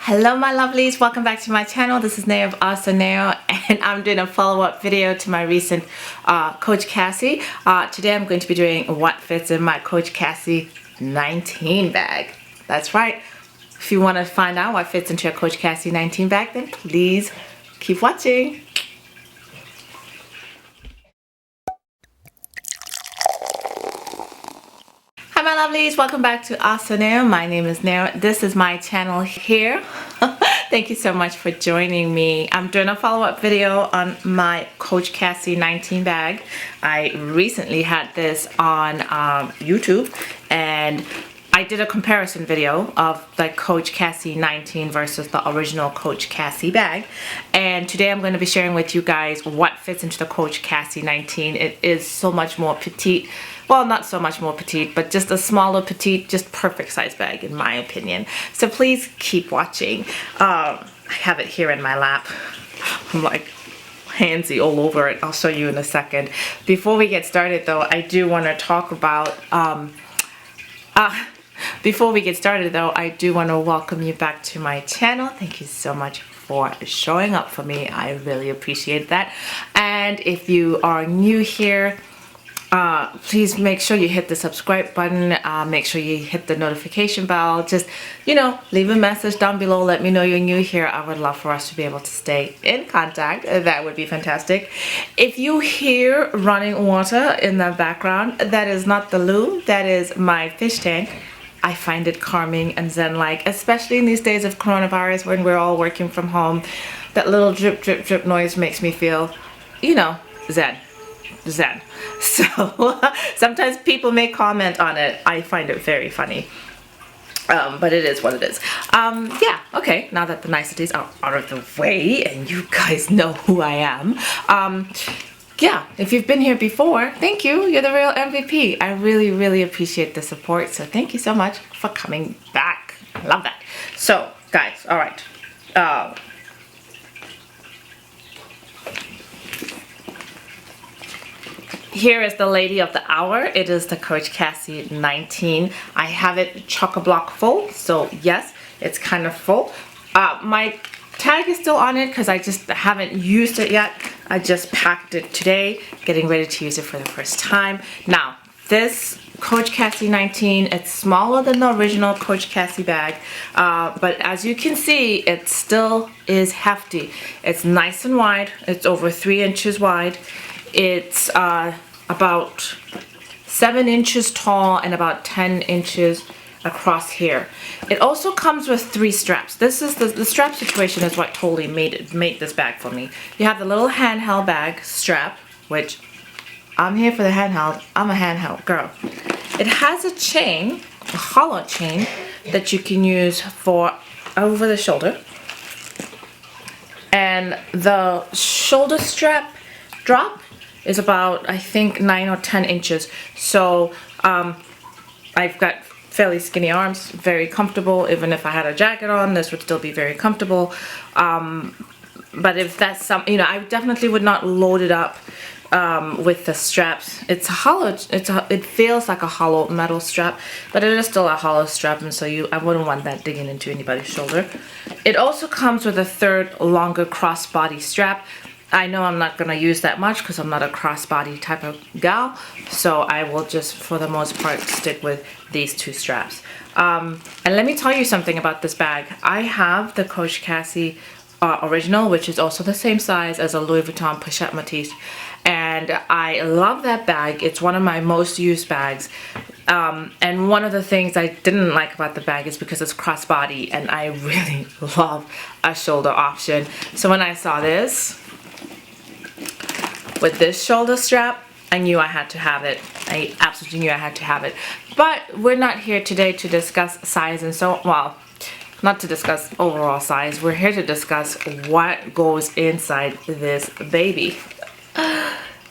Hello my lovelies, welcome back to my channel. This is Neo of AhhhSoNeo, and I'm doing a follow-up video to my recent Coach Cassie. Today I'm going to be doing what fits in my Coach Cassie 19 bag. That's right. If you want to find out what fits into your Coach Cassie 19 bag, then please keep watching. Hi my lovelies, welcome back to AhhhSoNeo. My name is Neo. This is my channel here. Thank you so much for joining me. I'm doing a follow-up video on my Coach Cassie 19 bag. I recently had this on YouTube, and I did a comparison video of the Coach Cassie 19 versus the original Coach Cassie bag. And today I'm going to be sharing with you guys what fits into the Coach Cassie 19. It is so much more petite. Well, not so much more petite, but just a smaller petite, just perfect size bag in my opinion. So please keep watching. I have it here in my lap. I'm like handsy all over it. I'll show you in a second. Before we get started though, I do want to talk about before we get started though, I do want to welcome you back to my channel. Thank you so much for showing up for me. I really appreciate that. And if you are new here, please make sure you hit the subscribe button, make sure you hit the notification bell, just, you know, leave a message down below, let me know you're new here. I would love for us to be able to stay in contact. That would be fantastic. If you hear running water in the background, that is not the loo, that is my fish tank. I find it calming and zen-like, especially in these days of coronavirus when we're all working from home. That little drip, drip, drip noise makes me feel, you know, zen. So sometimes people may comment on it. I find it very funny, but it is what it is. Yeah, okay, now that the niceties are out of the way and you guys know who I am, yeah, if you've been here before, thank you. You're the real MVP. I really, really appreciate the support. So thank you so much for coming back. I love that. So guys, all right. Here is the lady of the hour. It is the Coach Cassie 19. I have it chock-a-block full, so yes, it's kind of full. My tag is still on it because I just haven't used it yet. I just packed it today, getting ready to use it for the first time. Now, this Coach Cassie 19, it's smaller than the original Coach Cassie bag, but as you can see, it still is hefty. It's nice and wide. It's over 3 inches wide. It's about 7 inches tall and about 10 inches across here. It also comes with 3 straps. This is the strap situation is what totally made this bag for me. You have the little handheld bag strap, which I'm here for the handheld. I'm a handheld girl. It has a chain, a hollow chain that you can use for over the shoulder. And the shoulder strap drop is about, I think, 9 or 10 inches. So I've got fairly skinny arms, very comfortable. Even if I had a jacket on, this would still be very comfortable. But if that's you know, I definitely would not load it up with the straps. It's a hollow. It feels like a hollow metal strap, but it is still a hollow strap, and so I wouldn't want that digging into anybody's shoulder. It also comes with a third longer crossbody strap. I know I'm not going to use that much because I'm not a crossbody type of gal, so I will just for the most part stick with these 2 straps. And let me tell you something about this bag. I have the Coach Cassie original, which is also the same size as a Louis Vuitton Pochette Matisse, and I love that bag. It's one of my most used bags. And one of the things I didn't like about the bag is because it's crossbody, and I really love a shoulder option. So when I saw this with this shoulder strap, I knew I had to have it. I absolutely knew I had to have it. But we're not here today to discuss size and so, well, not to discuss overall size. We're here to discuss what goes inside this baby.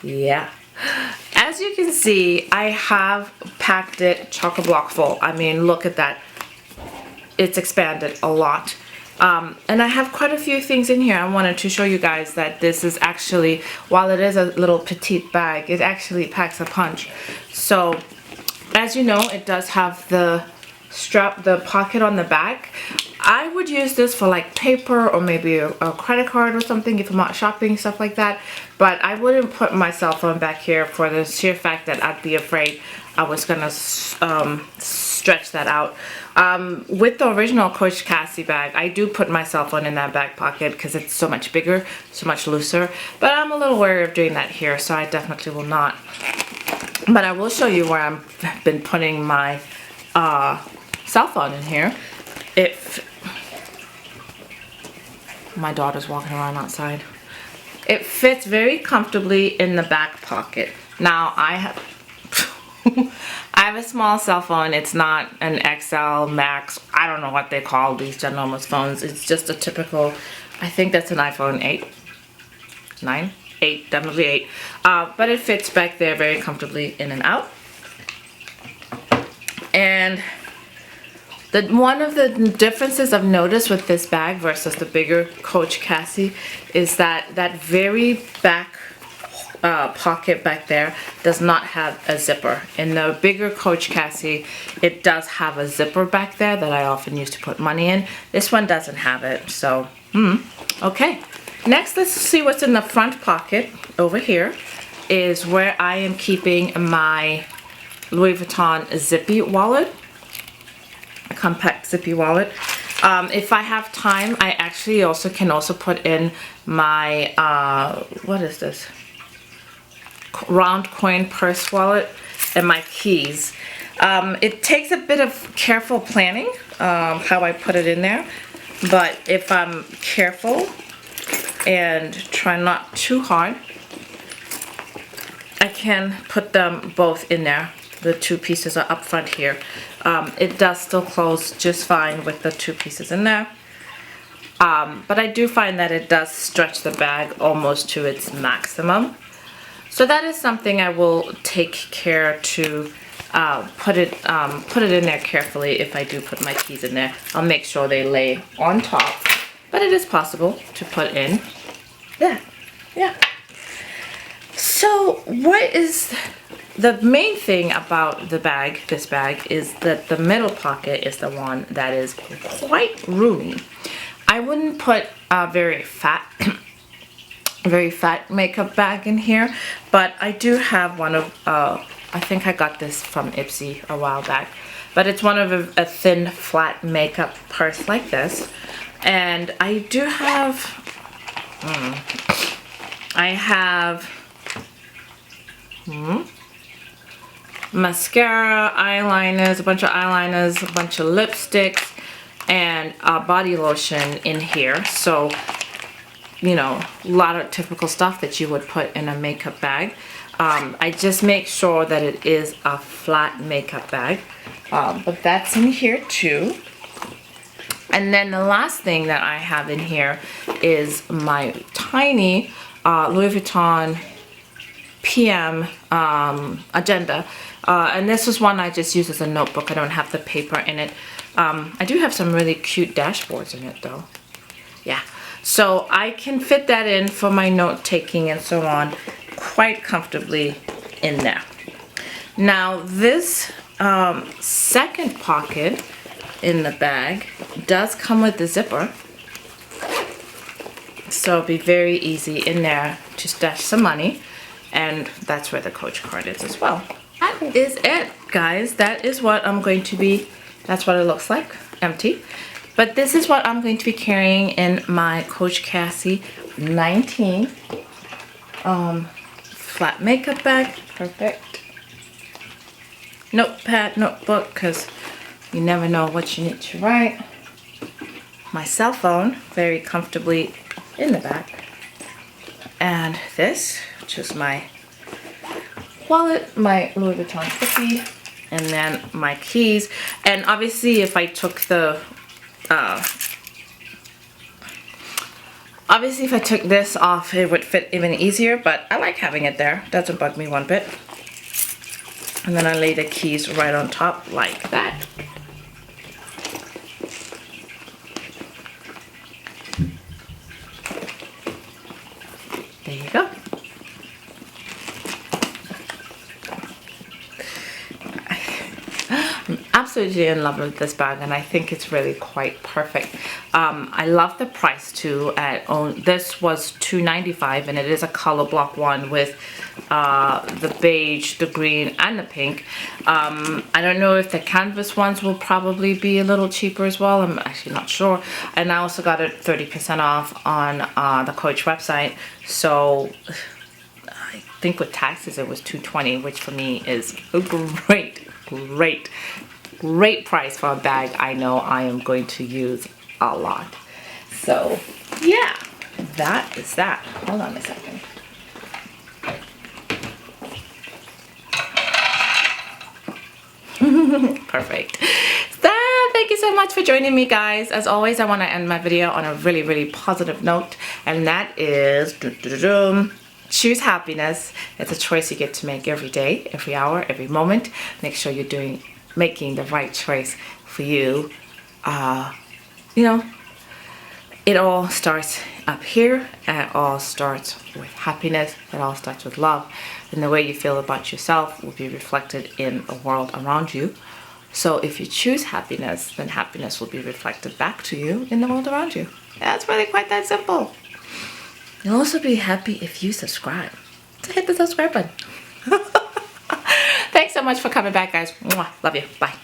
Yeah. As you can see, I have packed it chock-a-block full. I mean, look at that. It's expanded a lot. And I have quite a few things in here. I wanted to show you guys that this is actually, while it is a little petite bag, it actually packs a punch. So, as you know, it does have the strap, the pocket on the back. I would use this for like paper or maybe a credit card or something if I'm out shopping, stuff like that. But I wouldn't put my cell phone back here for the sheer fact that I'd be afraid I was gonna stretch that out. With the original Coach Cassie bag, I do put my cell phone in that back pocket because it's so much bigger, so much looser. But I'm a little wary of doing that here, so I definitely will not. But I will show you where I've been putting my cell phone in here. If my daughter's walking around outside, it fits very comfortably in the back pocket. Now I have I have a small cell phone. It's not an XL Max. I don't know what they call these ginormous phones. It's just a typical, I think that's an iPhone 8, 9, 8, definitely 8. But it fits back there very comfortably in and out. And one of the differences I've noticed with this bag versus the bigger Coach Cassie is that that very back pocket back there does not have a zipper. In the bigger Coach Cassie, it does have a zipper back there that I often use to put money in. This one doesn't have it, so okay. Next, let's see what's in the front pocket. Over here is where I am keeping my Louis Vuitton zippy wallet, a compact zippy wallet. If I have time, I actually can also put in my what is this? Round coin purse wallet and my keys. It takes a bit of careful planning how I put it in there, but if I'm careful and try not too hard, I can put them both in there. The two pieces are up front here. It does still close just fine with the two pieces in there, but I do find that it does stretch the bag almost to its maximum. So that is something I will take care to put it in there carefully. If I do put my keys in there, I'll make sure they lay on top. But it is possible to put in there. Yeah. So what is the main thing about the bag, this bag, is that the middle pocket is the one that is quite roomy. I wouldn't put a very fat makeup bag in here, but I do have one of I think I got this from Ipsy a while back, but it's one of a thin flat makeup purse like this. And I do have I have mascara, eyeliners, a bunch of eyeliners, a bunch of lipsticks, and body lotion in here. So, you know, a lot of typical stuff that you would put in a makeup bag. I just make sure that it is a flat makeup bag, but that's in here too. And then the last thing that I have in here is my tiny Louis Vuitton PM agenda, and this is one I just use as a notebook. I don't have the paper in it. I do have some really cute dashboards in it though. Yeah. So I can fit that in for my note taking and so on quite comfortably in there. Now this second pocket in the bag does come with the zipper, so it'll be very easy in there to stash some money, and that's where the Coach card is as well. That is it, guys. That is what I'm going to be, that's what it looks like, empty. But this is what I'm going to be carrying in my Coach Cassie 19 flat makeup bag. Perfect. Notepad, notebook, because you never know what you need to write. My cell phone, very comfortably in the back. And this, which is my wallet, my Louis Vuitton Speedy, and then my keys. And obviously if I took the obviously if I took this off, it would fit even easier, but I like having it there. Doesn't bug me one bit. And then I lay the keys right on top like that. There you go. I'm absolutely in love with this bag, and I think it's really quite perfect. I love the price too. This was $2.95, and it is a color block one with the beige, the green, and the pink. I don't know if the canvas ones will probably be a little cheaper as well. I'm actually not sure. And I also got it 30% off on the Coach website. So I think with taxes it was $2.20, which for me is a great price for a bag I know I am going to use a lot. So yeah, that is that. Hold on a second. Perfect. So thank you so much for joining me, guys. As always, I want to end my video on a really positive note, and that is choose happiness. It's a choice you get to make every day, every hour, every moment. Make sure you're making the right choice for you. You know, it all starts up here, and it all starts with happiness. It all starts with love, and the way you feel about yourself will be reflected in the world around you. So if you choose happiness, then happiness will be reflected back to you in the world around you. That's really quite that simple. You'll also be happy if you subscribe. So hit the subscribe button. Thanks so much for coming back, guys. Mwah. Love you. Bye.